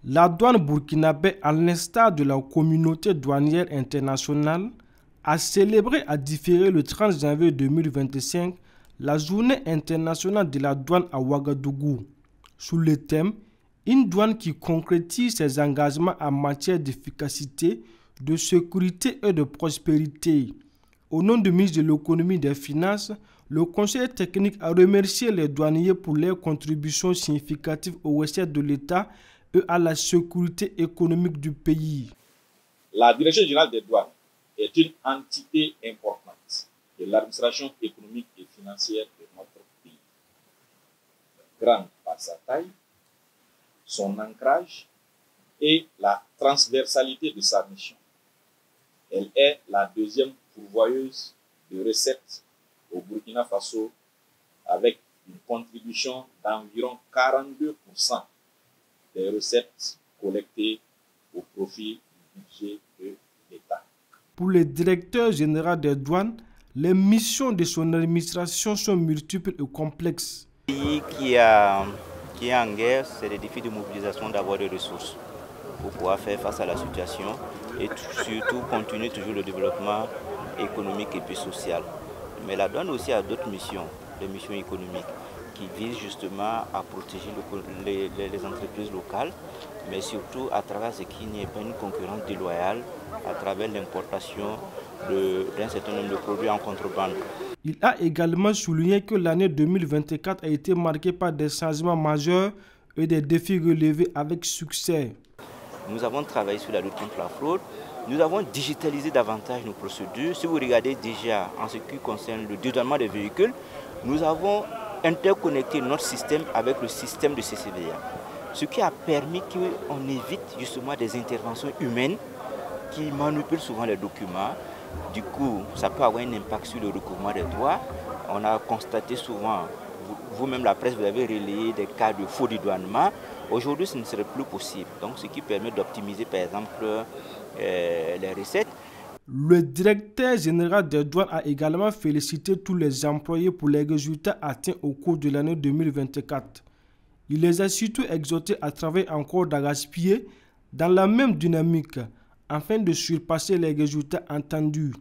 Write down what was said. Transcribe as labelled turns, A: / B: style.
A: La douane burkinabé, à l'instar de la communauté douanière internationale, a célébré à différer le 30 janvier 2025 la journée internationale de la douane à Ouagadougou, sous le thème « Une douane qui concrétise ses engagements en matière d'efficacité, de sécurité et de prospérité ». Au nom du ministre de l'économie et des finances, le conseil technique a remercié les douaniers pour leur contribution significative aux recettes de l'État et à la sécurité économique du pays.
B: La Direction générale des douanes est une entité importante de l'administration économique et financière de notre pays. Grande par sa taille, son ancrage et la transversalité de sa mission. Elle est la deuxième pourvoyeuse de recettes au Burkina Faso avec une contribution d'environ 42% des recettes collectées au profit du budget de l'État.
A: Pour le directeur général des douanes, les missions de son administration sont multiples et complexes.
C: Un pays qui est en guerre, c'est le défi de mobilisation d'avoir des ressources pour pouvoir faire face à la situation et surtout continuer toujours le développement économique et puis social. Mais la douane aussi a d'autres missions, des missions économiques qui visent justement à protéger les entreprises locales, mais surtout à travers ce qu'il n'y ait pas une concurrence déloyale à travers l'importation d'un certain nombre de produits en contrebande.
A: Il a également souligné que l'année 2024 a été marquée par des changements majeurs et des défis relevés avec succès.
C: Nous avons travaillé sur la lutte contre la fraude. Nous avons digitalisé davantage nos procédures. Si vous regardez déjà en ce qui concerne le dédouanement des véhicules, nous avons interconnecté notre système avec le système de CCVA. Ce qui a permis qu'on évite justement des interventions humaines qui manipulent souvent les documents. Du coup, ça peut avoir un impact sur le recouvrement des droits. On a constaté souvent, vous-même la presse, vous avez relayé des cas de faux dédouanement. Aujourd'hui, ce ne serait plus possible. Donc, ce qui permet d'optimiser, par exemple, les recettes.
A: Le directeur général des douanes a également félicité tous les employés pour les résultats atteints au cours de l'année 2024. Il les a surtout exhortés à travailler encore d'arrache-pied dans la même dynamique afin de surpasser les résultats attendus.